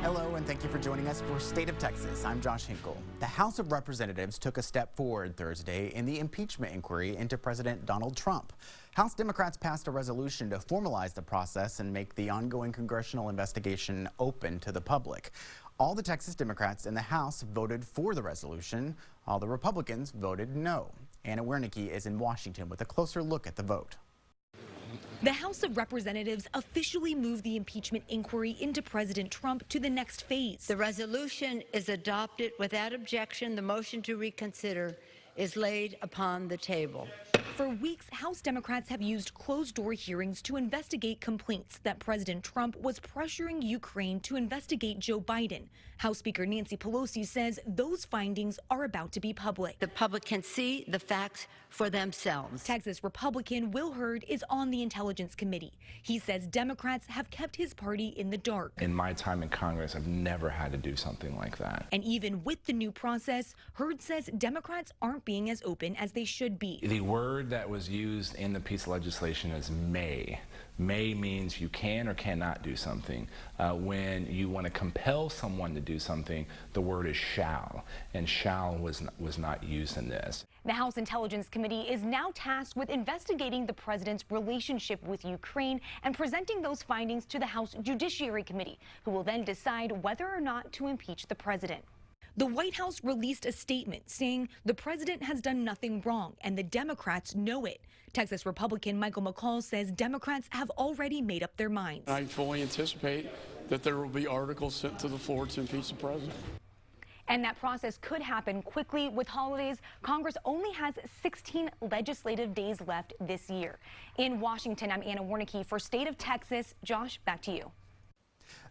Hello, and thank you for joining us for State of Texas. I'm Josh Hinkle. The House of Representatives took a step forward Thursday in the impeachment inquiry into President Donald Trump. House Democrats passed a resolution to formalize the process and make the ongoing congressional investigation open to the public. All the Texas Democrats in the House voted for the resolution. All the Republicans voted no. Anna Wernicke is in Washington with a closer look at the vote. The House of Representatives officially moved the impeachment inquiry into President Trump to the next phase. The resolution is adopted without objection. The motion to reconsider is laid upon the table. For weeks, House Democrats have used closed-door hearings to investigate complaints that President Trump was pressuring Ukraine to investigate Joe Biden. House Speaker Nancy Pelosi says those findings are about to be public. The public can see the facts for themselves. Texas Republican Will Hurd is on the Intelligence Committee. He says Democrats have kept his party in the dark. In my time in Congress, I've never had to do something like that. And even with the new process, Hurd says Democrats aren't being as open as they should be. The word that was used in the piece of legislation is may. May means you can or cannot do something. When you want to compel someone to do something, the word is shall, and shall was not used in this. The House Intelligence Committee is now tasked with investigating the president's relationship with Ukraine and presenting those findings to the House Judiciary Committee, who will then decide whether or not to impeach the president. The White House released a statement saying the president has done nothing wrong and the Democrats know it. Texas Republican Michael McCall says Democrats have already made up their minds. I fully anticipate that there will be articles sent to the floor to impeach the president. And that process could happen quickly. With holidays, Congress only has 16 legislative days left this year. In Washington, I'm Anna Wernicke for State of Texas. Josh, back to you.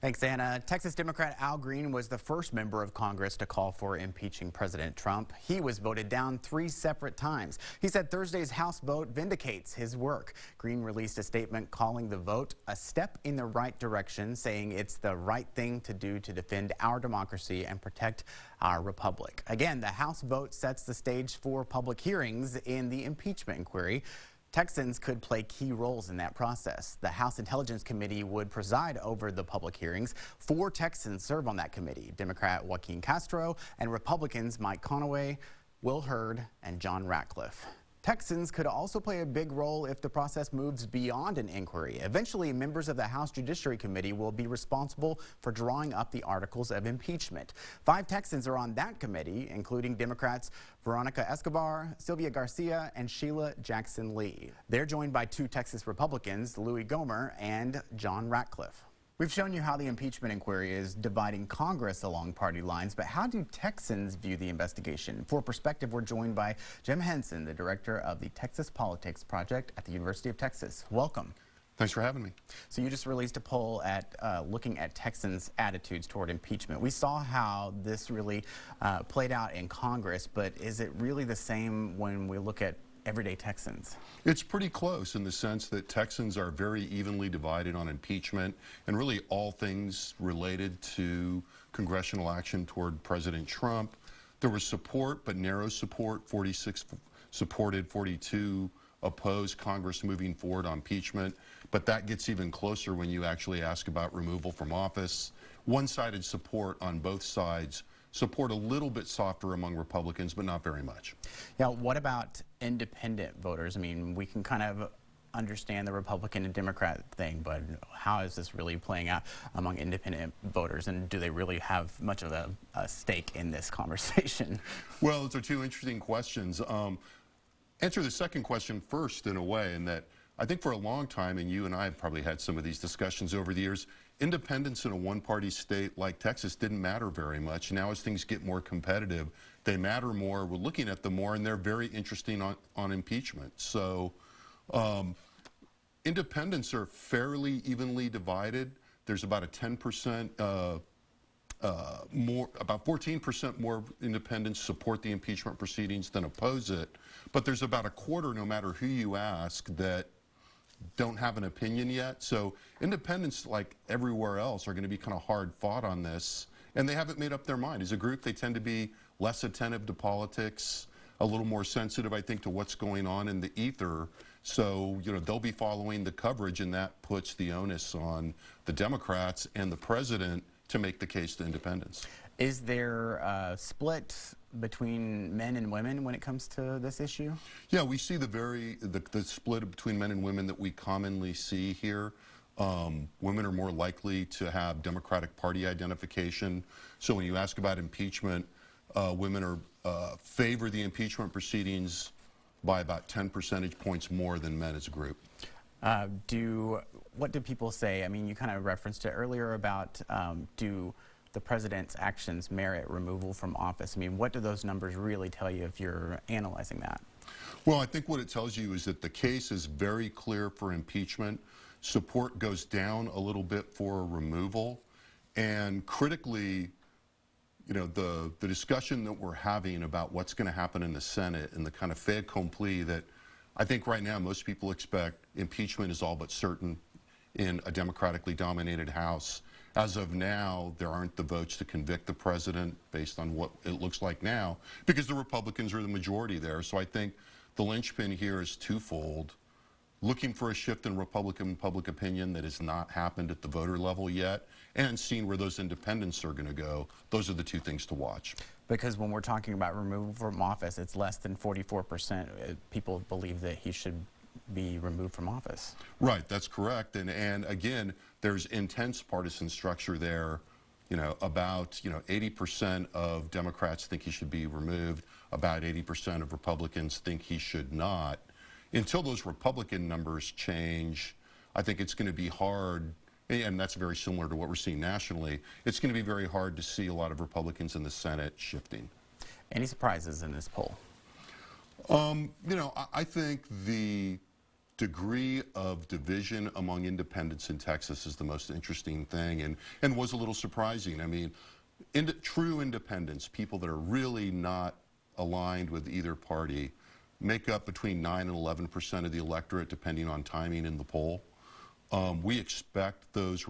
Thanks, Anna. Texas Democrat Al Green was the first member of Congress to call for impeaching President Trump. He was voted down 3 separate times. He said Thursday's House vote vindicates his work. Green released a statement calling the vote a step in the right direction, saying it's the right thing to do to defend our democracy and protect our republic. Again, the House vote sets the stage for public hearings in the impeachment inquiry. Texans could play key roles in that process. The House Intelligence Committee would preside over the public hearings. 4 Texans serve on that committee: Democrat Joaquin Castro and Republicans Mike Conaway, Will Hurd, and John Ratcliffe. Texans could also play a big role if the process moves beyond an inquiry. Eventually, members of the House Judiciary Committee will be responsible for drawing up the articles of impeachment. 5 Texans are on that committee, including Democrats Veronica Escobar, Sylvia Garcia, and Sheila Jackson Lee. They're joined by 2 Texas Republicans, Louis Gohmert and John Ratcliffe. We've shown you how the impeachment inquiry is dividing Congress along party lines, but how do Texans view the investigation? For perspective, we're joined by Jim Henson, the director of the Texas Politics Project at the University of Texas. Welcome. Thanks for having me. So you just released a poll at looking at Texans' attitudes toward impeachment. We saw how this really played out in Congress, but is it really the same when we look at everyday Texans? It's pretty close in the sense that Texans are very evenly divided on impeachment and really all things related to congressional action toward President Trump. There was support, but narrow support. 46 supported, 42 opposed Congress moving forward on impeachment. But that gets even closer when you actually ask about removal from office. One-sided support on both sides. Support a little bit softer among Republicans, but not very much. Yeah, what about independent voters? I mean, we can kind of understand the Republican and Democrat thing, but how is this really playing out among independent voters, and do they really have much of a stake in this conversation? Well, those are 2 interesting questions. Answer the second question first in a way, in that I think for a long time, and you and I have probably had some of these discussions over the years, independence in a one-party state like Texas didn't matter very much. Now as things get more competitive, they matter more. We're looking at them more, and they're very interesting on impeachment. So independents are fairly evenly divided. There's about a 10% more, about 14% more independents support the impeachment proceedings than oppose it. But there's about a quarter, no matter who you ask, that don't have an opinion yet. So independents, like everywhere else, are going to be kind of hard fought on this, and they haven't made up their mind. As a group, they tend to be less attentive to politics, a little more sensitive, I think, to what's going on in the ether. So, you know, they'll be following the coverage, and that puts the onus on the Democrats and the president to make the case to independence. Is there a split between men and women when it comes to this issue? Yeah, we see the split between men and women that we commonly see here. Women are more likely to have Democratic Party identification. So when you ask about impeachment, women favor the impeachment proceedings by about 10 percentage points more than men as a group. What do people say? I mean, you kind of referenced it earlier about do the president's actions merit removal from office? I mean, what do those numbers really tell you if you're analyzing that? Well, I think what it tells you is that the case is very clear for impeachment. Support goes down a little bit for removal. And critically, you know, the discussion that we're having about what's going to happen in the Senate and the kind of fait accompli that I think right now most people expect impeachment is all but certain in a democratically dominated House. As of now, there aren't the votes to convict the president based on what it looks like now because the Republicans are the majority there. So I think the linchpin here is twofold. Looking for a shift in Republican public opinion that has not happened at the voter level yet, and seeing where those independents are going to go. Those are the two things to watch. Because when we're talking about removal from office, it's less than 44% people believe that he should be removed from office. Right, that's correct. And again, there's intense partisan structure there. You know, about 80% of Democrats think he should be removed. About 80% of Republicans think he should not. Until those Republican numbers change, I think it's going to be hard, and that's very similar to what we're seeing nationally, it's going to be very hard to see a lot of Republicans in the Senate shifting. Any surprises in this poll? You know, I think the degree of division among independents in Texas is the most interesting thing and was a little surprising. I mean, true independents, people that are really not aligned with either party, make up between 9 and 11% of the electorate, depending on timing in the poll. We expect those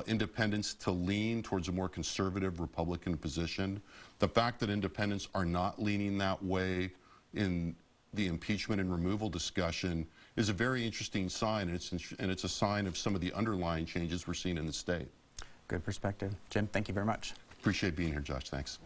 independents to lean towards a more conservative Republican position. The fact that independents are not leaning that way in the impeachment and removal discussion is a very interesting sign, and it's a sign of some of the underlying changes we're seeing in the state. Good perspective. Jim, thank you very much. Appreciate being here, Josh. Thanks.